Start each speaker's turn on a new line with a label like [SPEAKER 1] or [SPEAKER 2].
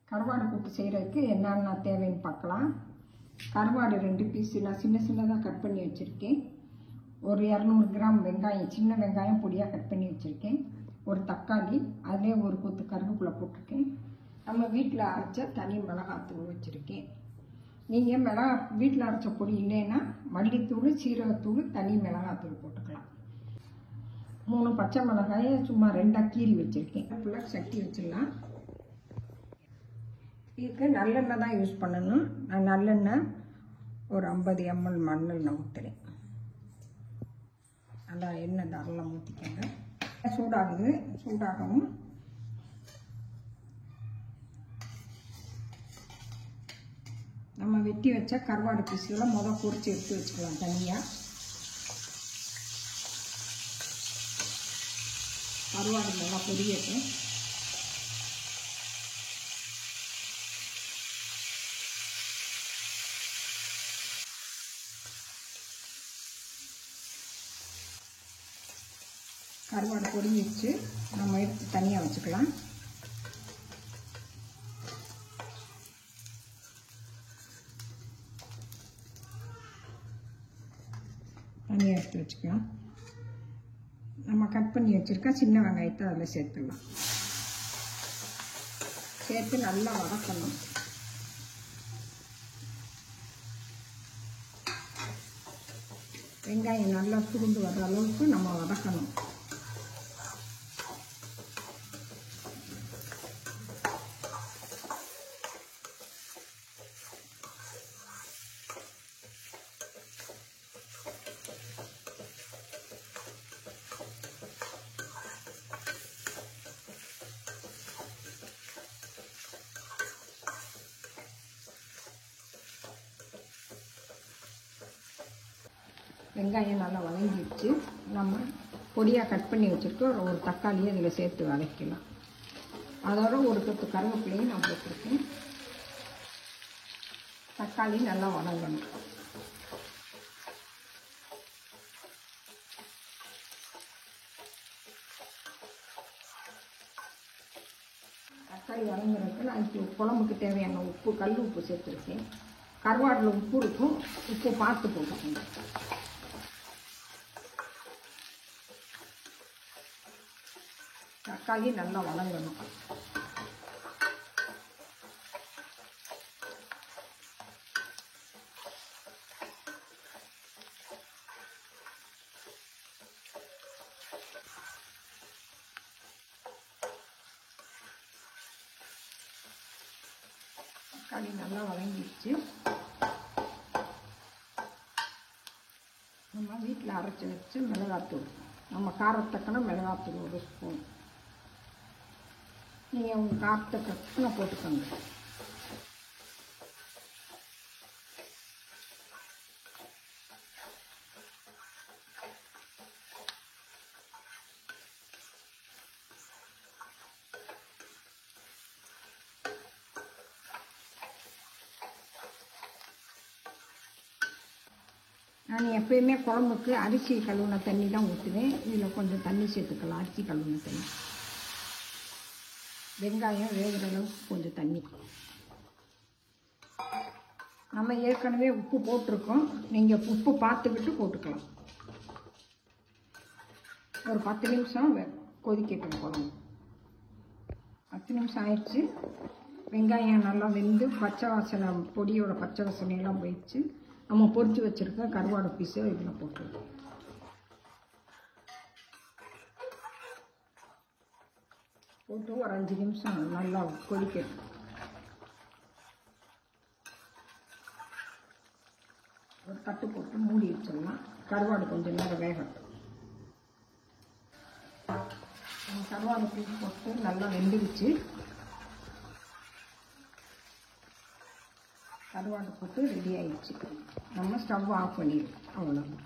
[SPEAKER 1] கருவாடு கூட்டு செய்கிறதுக்கு என்னென்ன தேவைன்னு பார்க்கலாம். கருவாடு 2 பீஸ் நான் சின்னதாக கட் பண்ணி வச்சுருக்கேன். ஒரு 200 கிராம் வெங்காயம், சின்ன வெங்காயம் பொடியாக கட் பண்ணி வச்சுருக்கேன். ஒரு தக்காளி, அதிலே ஒரு கொத்து கருவேப்பிலை போட்டிருக்கேன். நம்ம வீட்டில் அரைச்ச தனி மிளகாத்தூள் வச்சுருக்கேன். நீங்கள் வீட்டில் அரைச்ச பொடி இல்லைன்னா மல்லித்தூள், சீரகத்தூள், தனி மிளகாத்தூள் போட்டுக்கலாம். 3 பச்சை மிளகாயை சும்மா 2 கீறி வச்சுருக்கேன். ஃபுல்லாக சட்டி வச்சிடலாம். இதுக்கு நல்லெண்ணெய் தான் யூஸ் பண்ணணும். நான் நல்லெண்ணெய் ஒரு 50 ml மண்ணெண்ணெய் ஊற்றுறேன். நல்லா எண்ணெய் தாராளமாக ஊற்றிக்கோங்க. சூடாகவும் நம்ம வெட்டி வச்ச கருவாடு பீஸுகளை பொரிச்சு எடுத்து வச்சுக்கலாம் தனியாக. கருவாடு நல்லா பொரியட்டும். கருவாடு பொரிஞ்சிச்சு, நம்ம எடுத்து தனியாக வச்சுக்கலாம். தனியாக எடுத்து வச்சுக்கலாம். நம்ம கட் பண்ணி வச்சுருக்க சின்ன வெங்காயத்தை அதில் சேர்த்துடலாம். சேர்த்து நல்லா வதக்கணும். வெங்காயம் நல்லா சுருண்டு வர்ற அளவுக்கு நம்ம வதக்கணும். வெங்காயம் நல்லா வதங்கிடுச்சு. நம்ம பொடியாக கட் பண்ணி வச்சுருக்கோம். ஒரு தக்காளியை இதில் சேர்த்து வதக்கலாம். அதோட ஒரு கொத்து கருவேப்பிலையும் நான் போட்டிருக்கேன். தக்காளி நல்லா வதங்கணும். தக்காளி வதங்குறதுக்கு நான் இப்போ குழம்புக்கு தேவையான உப்பு, கல் உப்பு சேர்த்துருக்கேன். கருவாடில் உப்பு இருக்கும், உப்பு பார்த்து போட்டுக்கோங்க. தக்காளி நல்லா வதங்கணும். தக்காளி நல்லா வதங்கிடுச்சு. நம்ம வீட்டில் அரைச்சி வச்சு மிளகாத்தூள், நம்ம காரத்தக்கன மிளகாத்தூள் 1 ஸ்பூன். நீங்கள் உங்கள் காரத்தக்கன போட்டுக்கோங்க. நான் எப்பயுமே குழம்புக்கு அரிசி கழுவுன தண்ணி தான் ஊற்றுவேன். இதில் கொஞ்சம் தண்ணி சேர்த்துக்கலாம். அரிசி கழுவுன தண்ணி. வெங்காயம் வேகிற அளவுக்கு கொஞ்சம் தண்ணி. நம்ம ஏற்கனவே உப்பு போட்டிருக்கோம். நீங்கள் உப்பு பார்த்துக்கிட்டு போட்டுக்கலாம். ஒரு 10 நிமிஷம் கொதிக்கட்டும் குழம்பு. 10 நிமிஷம் ஆயிடுச்சு. வெங்காயம் நல்லா வெந்து பச்சை வாசனை, பொடியோட பச்சை வாசனையெல்லாம் போயிடுச்சு. நம்ம பொரிச்சு வச்சுருக்க கருவாடு பீஸை இதில் போட்டுருக்கோம். போட்டு ஒரு 5 நிமிஷம் நல்லா கொதிக்கட்டும். ஒரு தட்டு போட்டு மூடி வச்சிடலாம். கருவாடு கொஞ்சம் நேரம் வேகட்டும். கருவாடு பீஸ் போட்டு நல்லா வெந்துடுச்சு. கருவாடு போட்டு ரெடி ஆயிடுச்சு. நம்ம ஸ்டவ் ஆஃப் பண்ணிடுவோம். அவ்வளோதான்.